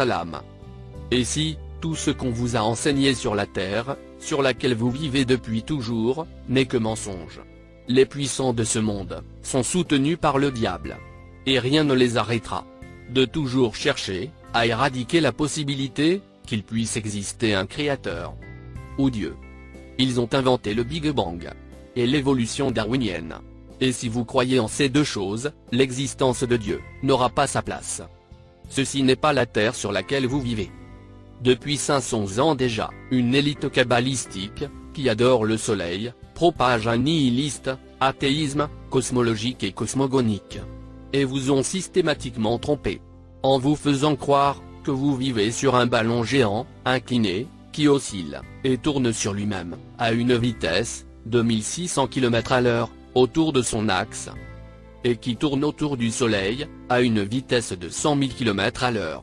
Salam. Et si, tout ce qu'on vous a enseigné sur la terre, sur laquelle vous vivez depuis toujours, n'est que mensonge? Les puissants de ce monde sont soutenus par le diable. Et rien ne les arrêtera de toujours chercher à éradiquer la possibilité qu'il puisse exister un créateur ou Dieu. Ils ont inventé le Big Bang et l'évolution darwinienne. Et si vous croyez en ces deux choses, l'existence de Dieu n'aura pas sa place. Ceci n'est pas la terre sur laquelle vous vivez. Depuis 500 ans déjà, une élite kabbalistique, qui adore le soleil, propage un nihiliste, athéisme, cosmologique et cosmogonique. Et vous ont systématiquement trompé, en vous faisant croire que vous vivez sur un ballon géant, incliné, qui oscille, et tourne sur lui-même, à une vitesse de 1600 km/h, autour de son axe, et qui tourne autour du Soleil, à une vitesse de 100 000 km/h.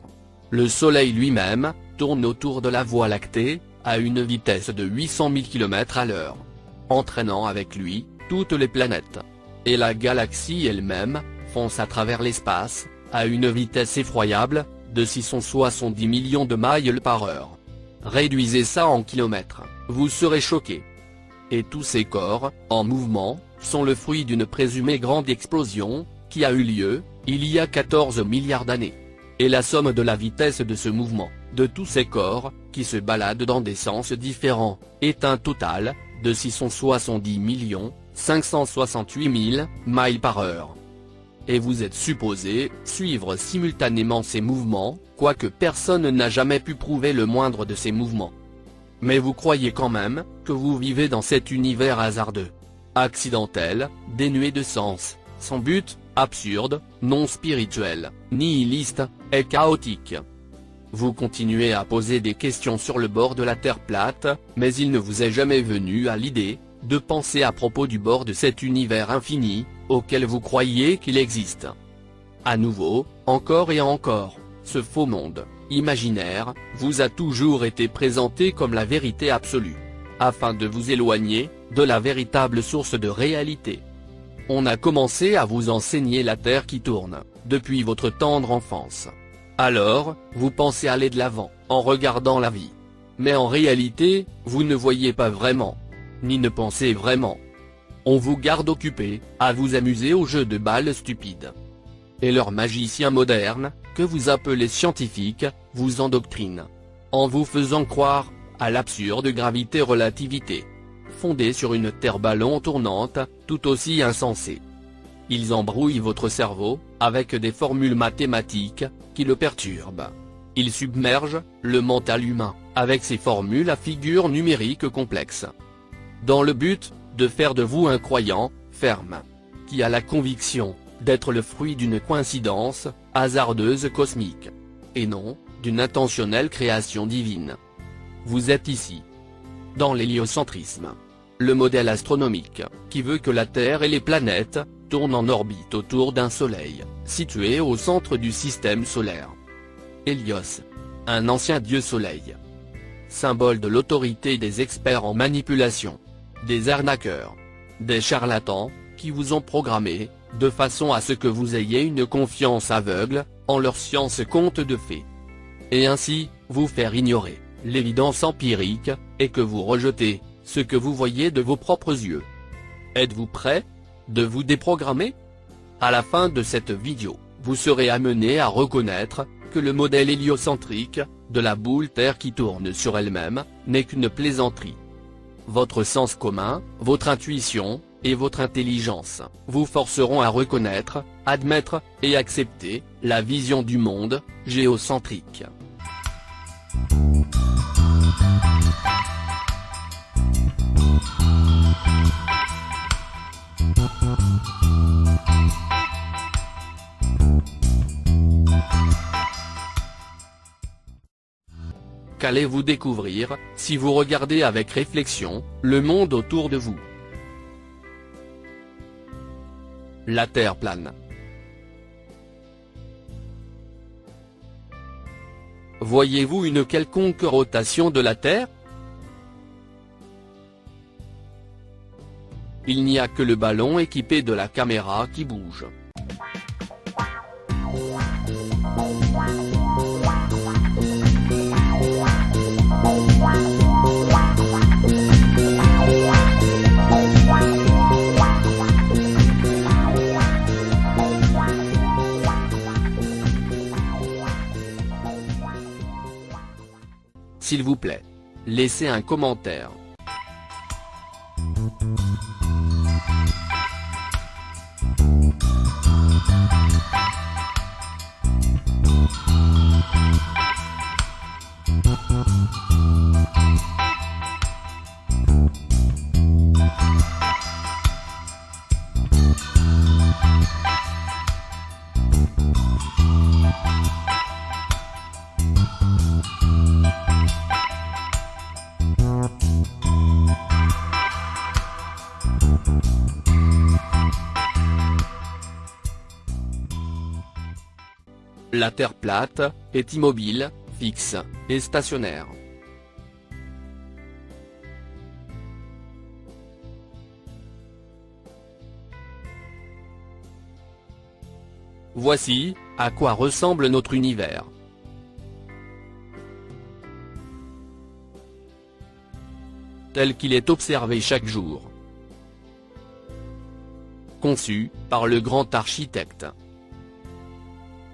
Le Soleil lui-même tourne autour de la Voie lactée, à une vitesse de 800 000 km/h, entraînant avec lui toutes les planètes. Et la galaxie elle-même fonce à travers l'espace, à une vitesse effroyable, de 670 millions de miles par heure. Réduisez ça en kilomètres, vous serez choqués. Et tous ces corps, en mouvement, sont le fruit d'une présumée grande explosion, qui a eu lieu, il y a 14 milliards d'années. Et la somme de la vitesse de ce mouvement, de tous ces corps, qui se baladent dans des sens différents, est un total, de 670 568 000 miles par heure. Et vous êtes supposé suivre simultanément ces mouvements, quoique personne n'a jamais pu prouver le moindre de ces mouvements. Mais vous croyez quand même, que vous vivez dans cet univers hasardeux, accidentel, dénué de sens, sans but, absurde, non spirituel, nihiliste, et chaotique. Vous continuez à poser des questions sur le bord de la Terre plate, mais il ne vous est jamais venu à l'idée de penser à propos du bord de cet univers infini, auquel vous croyez qu'il existe. À nouveau, encore et encore, ce faux monde imaginaire vous a toujours été présenté comme la vérité absolue, afin de vous éloigner de la véritable source de réalité. On a commencé à vous enseigner la Terre qui tourne, depuis votre tendre enfance. Alors, vous pensez aller de l'avant, en regardant la vie. Mais en réalité, vous ne voyez pas vraiment, ni ne pensez vraiment. On vous garde occupé, à vous amuser aux jeux de balles stupides. Et leurs magiciens modernes, que vous appelez scientifiques, vous endoctrinent, en vous faisant croire à l'absurde gravité-relativité, fondée sur une terre-ballon tournante, tout aussi insensée. Ils embrouillent votre cerveau, avec des formules mathématiques, qui le perturbent. Ils submergent le mental humain, avec ces formules à figures numériques complexes, dans le but de faire de vous un croyant ferme, qui a la conviction d'être le fruit d'une coïncidence hasardeuse cosmique, et non d'une intentionnelle création divine. Vous êtes ici dans l'héliocentrisme, le modèle astronomique, qui veut que la Terre et les planètes tournent en orbite autour d'un Soleil, situé au centre du système solaire. Hélios, un ancien dieu Soleil, symbole de l'autorité des experts en manipulation, des arnaqueurs, des charlatans, qui vous ont programmé, de façon à ce que vous ayez une confiance aveugle, en leur science conte de fées. Et ainsi, vous faire ignorer l'évidence empirique, et que vous rejetez ce que vous voyez de vos propres yeux. Êtes-vous prêt de vous déprogrammer? À la fin de cette vidéo, vous serez amené à reconnaître que le modèle héliocentrique de la boule Terre qui tourne sur elle-même n'est qu'une plaisanterie. Votre sens commun, votre intuition, et votre intelligence vous forceront à reconnaître, admettre, et accepter la vision du monde géocentrique. Qu'allez-vous découvrir, si vous regardez avec réflexion, le monde autour de vous? La Terre plane. Voyez-vous une quelconque rotation de la Terre? Il n'y a que le ballon équipé de la caméra qui bouge. s'il vous plaît. Laissez un commentaire. La Terre plate est immobile, fixe et stationnaire. Voici à quoi ressemble notre univers. Tel qu'il est observé chaque jour. Conçu par le grand architecte.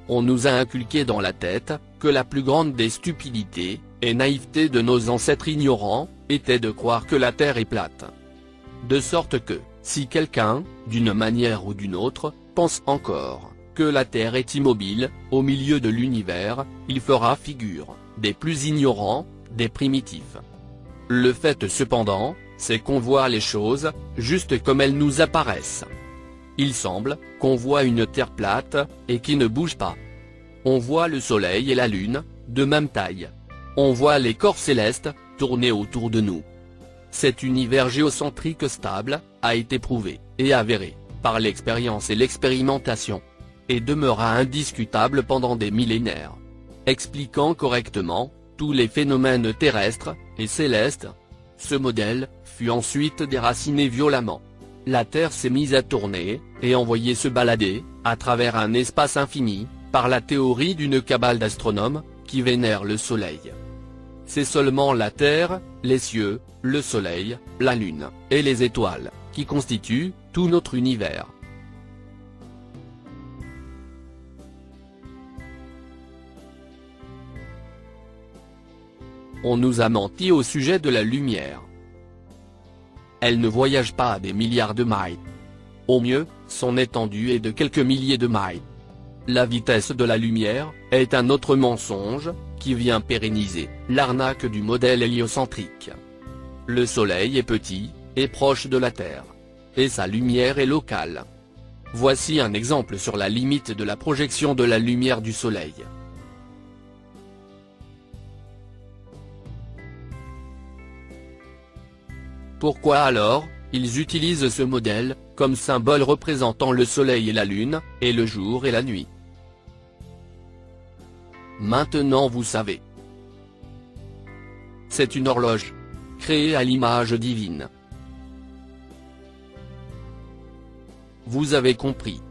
On nous a inculqué dans la tête que la plus grande des stupidités et naïvetés de nos ancêtres ignorants était de croire que la Terre est plate. De sorte que, si quelqu'un, d'une manière ou d'une autre, pense encore que la Terre est immobile, au milieu de l'univers, il fera figure des plus ignorants, des primitifs. Le fait cependant, c'est qu'on voit les choses juste comme elles nous apparaissent. Il semble qu'on voit une Terre plate et qui ne bouge pas. On voit le Soleil et la Lune, de même taille. On voit les corps célestes tourner autour de nous. Cet univers géocentrique stable a été prouvé et avéré par l'expérience et l'expérimentation, et demeura indiscutable pendant des millénaires, expliquant correctement tous les phénomènes terrestres et célestes. Ce modèle fut ensuite déraciné violemment. La Terre s'est mise à tourner, et envoyée se balader, à travers un espace infini, par la théorie d'une cabale d'astronomes, qui vénèrent le Soleil. C'est seulement la Terre, les cieux, le Soleil, la Lune, et les étoiles, qui constituent tout notre univers. On nous a menti au sujet de la lumière. Elle ne voyage pas à des milliards de miles. Au mieux, son étendue est de quelques milliers de miles. La vitesse de la lumière est un autre mensonge, qui vient pérenniser l'arnaque du modèle héliocentrique. Le Soleil est petit, et proche de la Terre. Et sa lumière est locale. Voici un exemple sur la limite de la projection de la lumière du Soleil. Pourquoi alors, ils utilisent ce modèle, comme symbole représentant le Soleil et la Lune, et le jour et la nuit? Maintenant vous savez. C'est une horloge, créée à l'image divine. Vous avez compris.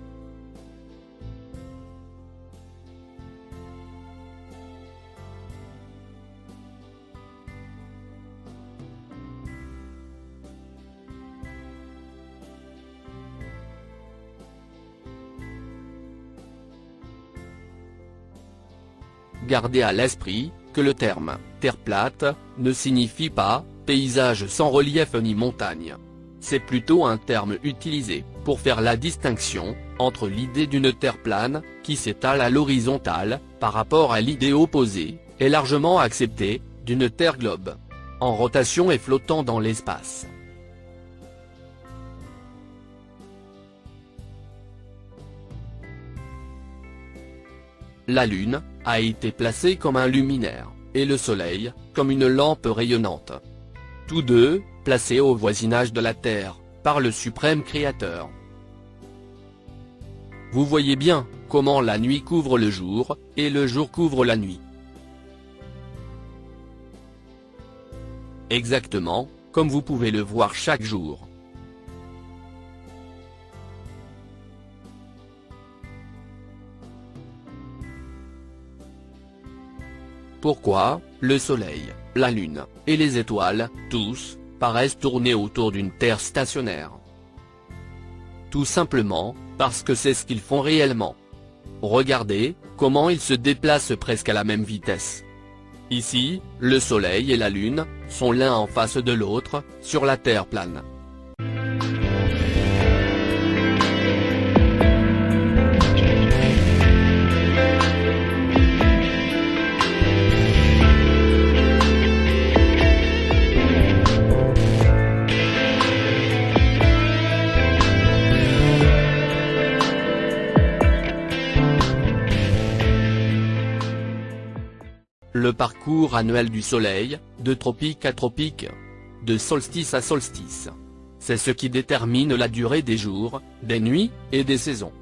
Gardez à l'esprit que le terme « terre plate » ne signifie pas « paysage sans relief ni montagne ». C'est plutôt un terme utilisé pour faire la distinction entre l'idée d'une terre plane, qui s'étale à l'horizontale, par rapport à l'idée opposée, et largement acceptée, d'une terre globe, en rotation et flottant dans l'espace. La Lune a été placée comme un luminaire, et le Soleil, comme une lampe rayonnante. Tous deux, placés au voisinage de la Terre, par le suprême Créateur. Vous voyez bien comment la nuit couvre le jour, et le jour couvre la nuit. Exactement, comme vous pouvez le voir chaque jour. Pourquoi, le Soleil, la Lune, et les étoiles, tous, paraissent tourner autour d'une Terre stationnaire? Tout simplement, parce que c'est ce qu'ils font réellement. Regardez, comment ils se déplacent presque à la même vitesse. Ici, le Soleil et la Lune sont l'un en face de l'autre, sur la Terre plane. Le parcours annuel du Soleil, de tropique à tropique, de solstice à solstice. C'est ce qui détermine la durée des jours, des nuits, et des saisons.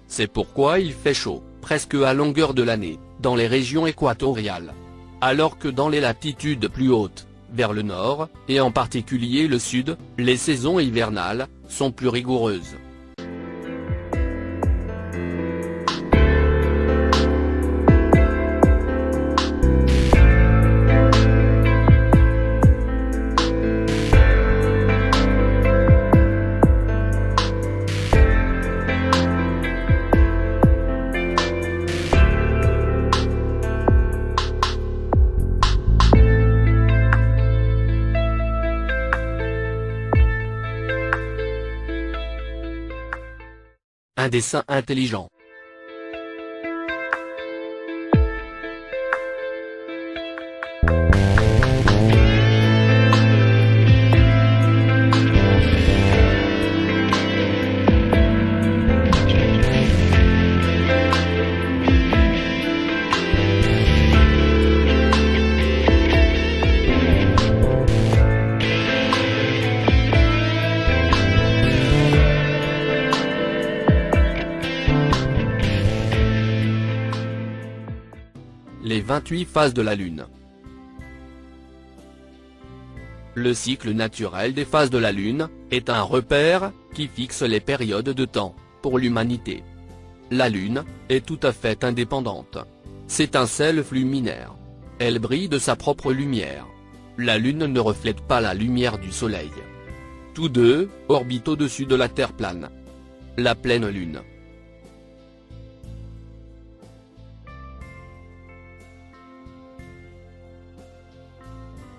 C'est pourquoi il fait chaud, presque à longueur de l'année, dans les régions équatoriales. Alors que dans les latitudes plus hautes, vers le nord, et en particulier le sud, les saisons hivernales sont plus rigoureuses. Un dessin intelligent. Les 28 phases de la Lune. Le cycle naturel des phases de la Lune est un repère qui fixe les périodes de temps pour l'humanité. La Lune est tout à fait indépendante. C'est un seul flux luminaire. Elle brille de sa propre lumière. La Lune ne reflète pas la lumière du Soleil. Tous deux orbitent au-dessus de la Terre plane. La pleine Lune.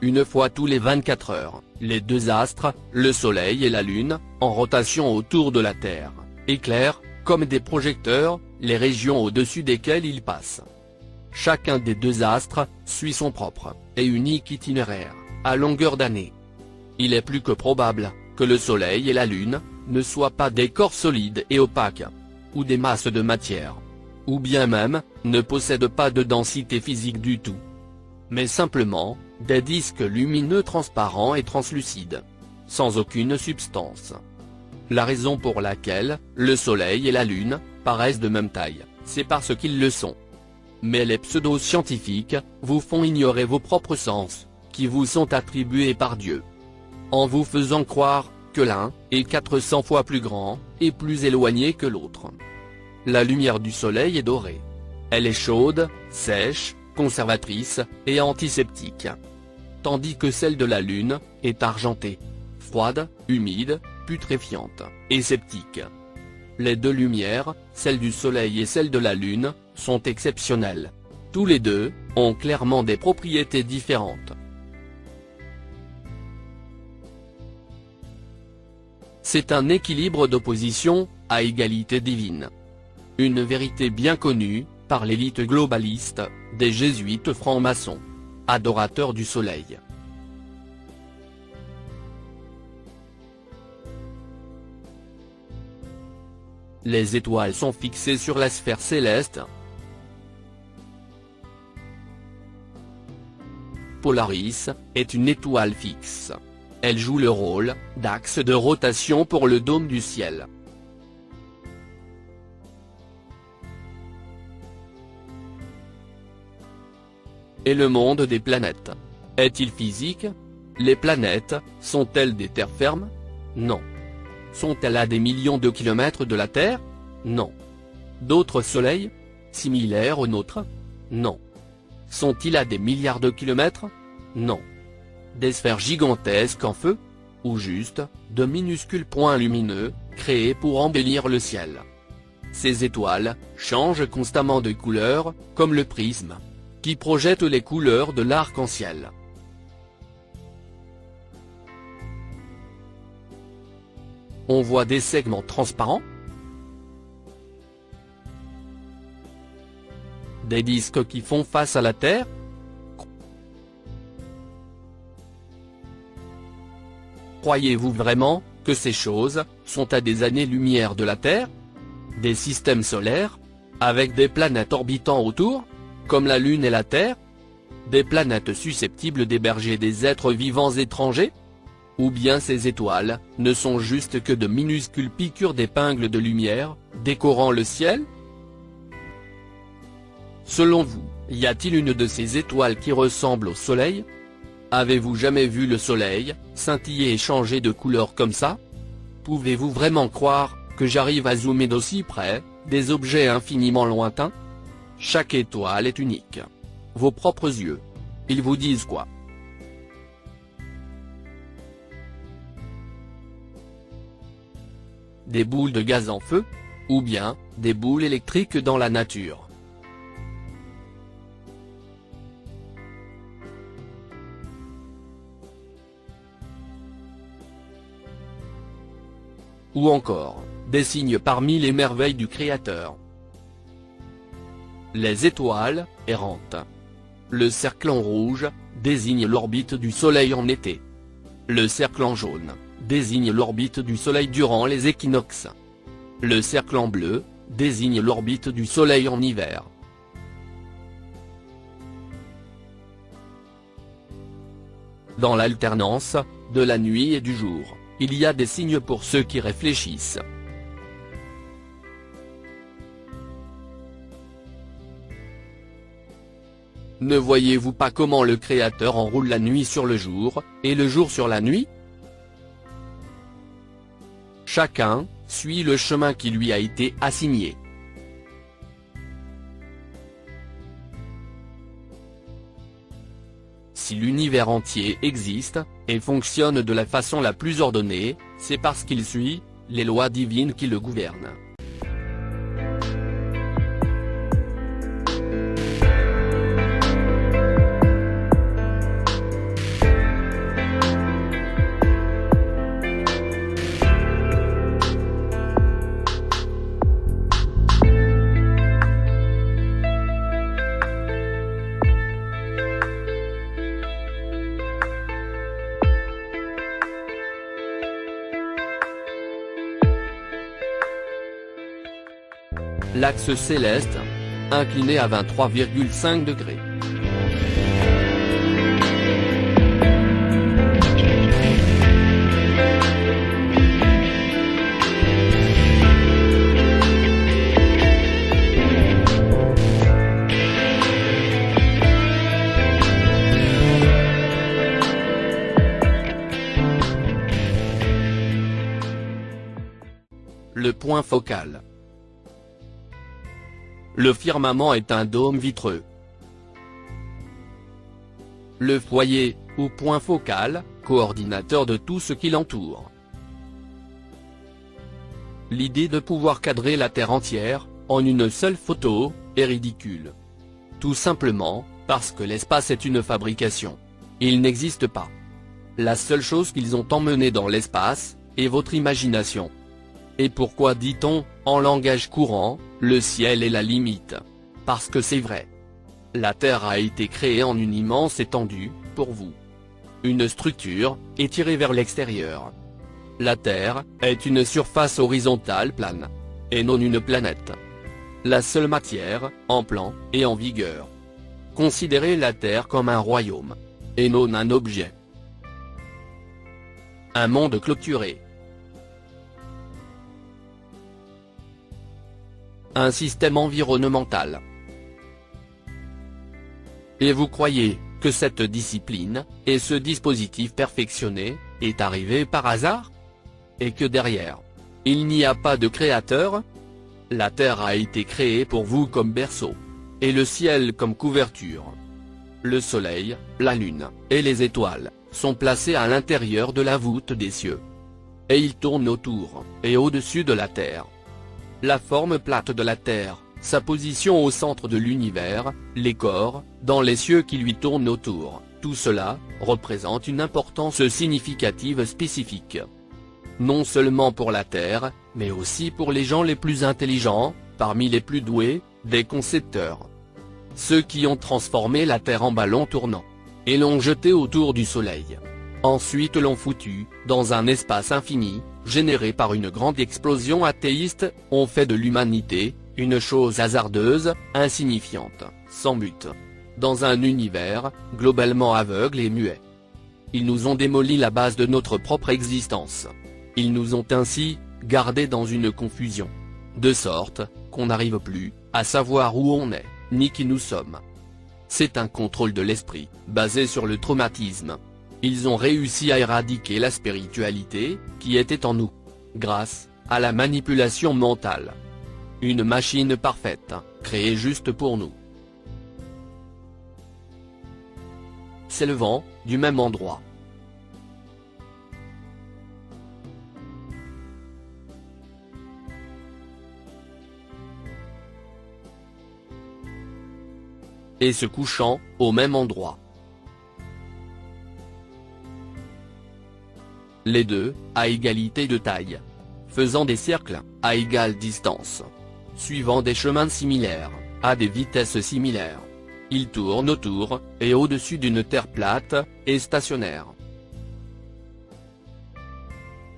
Une fois tous les 24 heures, les deux astres, le Soleil et la Lune, en rotation autour de la Terre, éclairent, comme des projecteurs, les régions au-dessus desquelles ils passent. Chacun des deux astres suit son propre et unique itinéraire, à longueur d'année. Il est plus que probable que le Soleil et la Lune ne soient pas des corps solides et opaques, ou des masses de matière, ou bien même ne possèdent pas de densité physique du tout, mais simplement des disques lumineux transparents et translucides, sans aucune substance. La raison pour laquelle le Soleil et la Lune paraissent de même taille, c'est parce qu'ils le sont. Mais les pseudo-scientifiques vous font ignorer vos propres sens, qui vous sont attribués par Dieu, en vous faisant croire que l'un est 400 fois plus grand et plus éloigné que l'autre. La lumière du Soleil est dorée. Elle est chaude, sèche, conservatrice et antiseptique. Tandis que celle de la Lune est argentée, froide, humide, putréfiante et sceptique. Les deux lumières, celle du Soleil et celle de la Lune, sont exceptionnelles. Tous les deux ont clairement des propriétés différentes. C'est un équilibre d'opposition à égalité divine. Une vérité bien connue par l'élite globaliste des jésuites francs-maçons, adorateurs du Soleil. Les étoiles sont fixées sur la sphère céleste. Polaris est une étoile fixe. Elle joue le rôle d'axe de rotation pour le dôme du ciel. Et le monde des planètes, est-il physique? Les planètes sont-elles des terres fermes? Non. Sont-elles à des millions de kilomètres de la Terre? Non. D'autres soleils, similaires aux nôtres? Non. Sont-ils à des milliards de kilomètres? Non. Des sphères gigantesques en feu? Ou juste, de minuscules points lumineux, créés pour embellir le ciel? Ces étoiles changent constamment de couleur, comme le prisme. qui projette les couleurs de l'arc-en-ciel. On voit des segments transparents, des disques qui font face à la Terre. Croyez-vous vraiment que ces choses sont à des années-lumière de la Terre? Des systèmes solaires, avec des planètes orbitant autour, comme la Lune et la Terre? Des planètes susceptibles d'héberger des êtres vivants étrangers? Ou bien ces étoiles ne sont juste que de minuscules piqûres d'épingles de lumière, décorant le ciel? Selon vous, y a-t-il une de ces étoiles qui ressemble au Soleil? Avez-vous jamais vu le Soleil scintiller et changer de couleur comme ça? Pouvez-vous vraiment croire que j'arrive à zoomer d'aussi près des objets infiniment lointains? Chaque étoile est unique. Vos propres yeux, ils vous disent quoi? Des boules de gaz en feu? Ou bien, des boules électriques dans la nature? Ou encore, des signes parmi les merveilles du Créateur? Les étoiles errantes. Le cercle en rouge désigne l'orbite du Soleil en été. Le cercle en jaune désigne l'orbite du Soleil durant les équinoxes. Le cercle en bleu désigne l'orbite du Soleil en hiver. Dans l'alternance de la nuit et du jour, il y a des signes pour ceux qui réfléchissent. Ne voyez-vous pas comment le Créateur enroule la nuit sur le jour, et le jour sur la nuit? Chacun suit le chemin qui lui a été assigné. Si l'univers entier existe, et fonctionne de la façon la plus ordonnée, c'est parce qu'il suit les lois divines qui le gouvernent. L'axe céleste, incliné à 23,5 degrés. Le point focal. Le firmament est un dôme vitreux. Le foyer, ou point focal, coordinateur de tout ce qui l'entoure. L'idée de pouvoir cadrer la Terre entière, en une seule photo, est ridicule. Tout simplement, parce que l'espace est une fabrication. Il n'existe pas. La seule chose qu'ils ont emmenée dans l'espace, est votre imagination. Et pourquoi dit-on, en langage courant, le ciel est la limite? Parce que c'est vrai. La Terre a été créée en une immense étendue, pour vous. Une structure, étirée vers l'extérieur. La Terre est une surface horizontale plane. Et non une planète. La seule matière, en plan, et en vigueur. Considérez la Terre comme un royaume. Et non un objet. Un monde clôturé. Un système environnemental. Et vous croyez que cette discipline, et ce dispositif perfectionné, est arrivé par hasard? Et que derrière, il n'y a pas de créateur? La Terre a été créée pour vous comme berceau. Et le ciel comme couverture. Le Soleil, la Lune, et les étoiles, sont placés à l'intérieur de la voûte des cieux. Et ils tournent autour, et au-dessus de la Terre. La forme plate de la Terre sa position au centre de l'univers, les corps, dans les cieux qui lui tournent autour, tout cela, représente une importance significative spécifique. Non seulement pour la Terre, mais aussi pour les gens les plus intelligents, parmi les plus doués, des concepteurs. Ceux qui ont transformé la Terre en ballon tournant. Et l'ont jeté autour du Soleil. Ensuite l'ont foutu, dans un espace infini, généré par une grande explosion athéiste, ont fait de l'humanité, une chose hasardeuse, insignifiante, sans but. Dans un univers, globalement aveugle et muet. Ils nous ont démoli la base de notre propre existence. Ils nous ont ainsi, gardés dans une confusion. De sorte, qu'on n'arrive plus, à savoir où on est, ni qui nous sommes. C'est un contrôle de l'esprit, basé sur le traumatisme. Ils ont réussi à éradiquer la spiritualité, qui était en nous. Grâce, à la manipulation mentale. Une machine parfaite, créée juste pour nous. S'élevant, du même endroit. Et se couchant, au même endroit. Les deux, à égalité de taille. Faisant des cercles, à égale distance. Suivant des chemins similaires, à des vitesses similaires. Ils tournent autour, et au-dessus d'une terre plate, et stationnaire.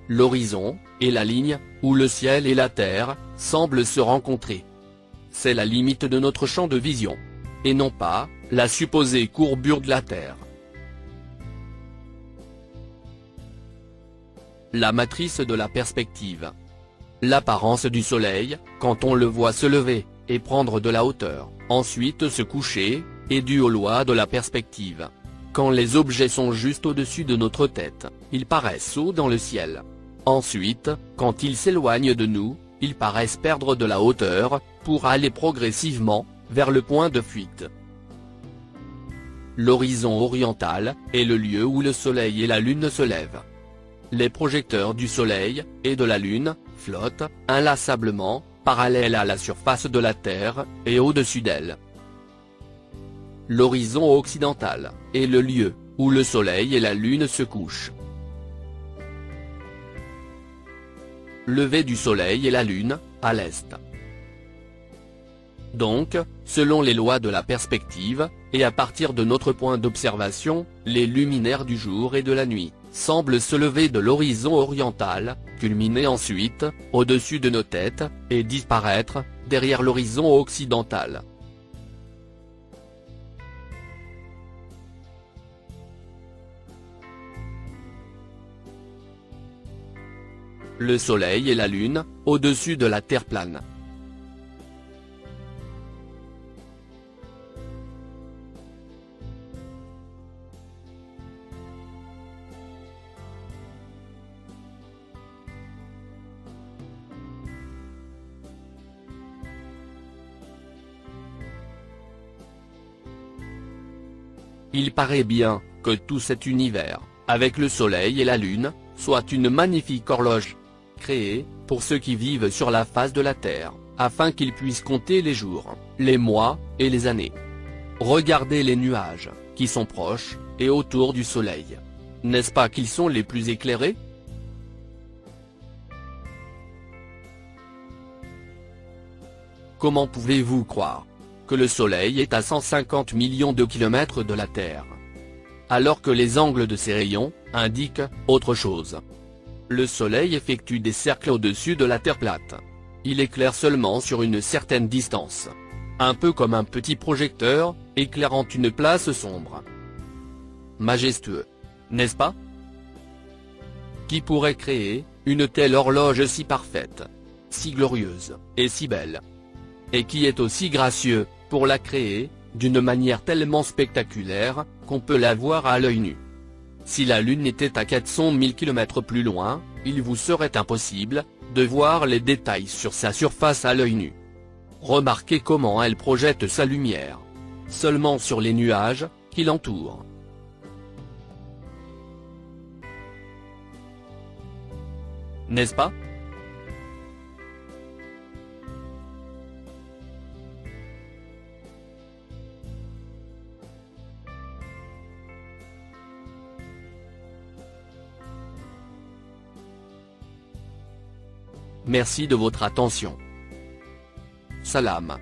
L'horizon, et la ligne, où le ciel et la terre, semblent se rencontrer. C'est la limite de notre champ de vision. Et non pas, la supposée courbure de la Terre. La matrice de la perspective. L'apparence du Soleil, quand on le voit se lever, et prendre de la hauteur, ensuite se coucher, est due aux lois de la perspective. Quand les objets sont juste au-dessus de notre tête, ils paraissent hauts dans le ciel. Ensuite, quand ils s'éloignent de nous, ils paraissent perdre de la hauteur, pour aller progressivement, vers le point de fuite. L'horizon oriental, est le lieu où le Soleil et la Lune se lèvent. Les projecteurs du Soleil, et de la Lune, flottent, inlassablement, parallèles à la surface de la Terre, et au-dessus d'elle. L'horizon occidental, est le lieu, où le Soleil et la Lune se couchent. Lever du Soleil et la Lune, à l'est. Donc, selon les lois de la perspective, et à partir de notre point d'observation, les luminaires du jour et de la nuit, semblent se lever de l'horizon oriental, culminer ensuite, au-dessus de nos têtes, et disparaître, derrière l'horizon occidental. Le Soleil et la Lune, au-dessus de la Terre plane. Il paraît bien, que tout cet univers, avec le Soleil et la Lune, soit une magnifique horloge, créée, pour ceux qui vivent sur la face de la Terre, afin qu'ils puissent compter les jours, les mois, et les années. Regardez les nuages, qui sont proches, et autour du Soleil. N'est-ce pas qu'ils sont les plus éclairés? Comment pouvez-vous croire que le Soleil est à 150 millions de kilomètres de la Terre, alors que les angles de ses rayons indiquent autre chose? Le Soleil effectue des cercles au-dessus de la Terre plate. Il éclaire seulement sur une certaine distance. Un peu comme un petit projecteur, éclairant une place sombre. Majestueux, n'est-ce pas? Qui pourrait créer une telle horloge si parfaite, si glorieuse, et si belle? Et qui est aussi gracieux, pour la créer, d'une manière tellement spectaculaire, qu'on peut la voir à l'œil nu. Si la Lune était à 400 000 km plus loin, il vous serait impossible, de voir les détails sur sa surface à l'œil nu. Remarquez comment elle projette sa lumière. Seulement sur les nuages, qui l'entourent. N'est-ce pas? Merci de votre attention. Salam.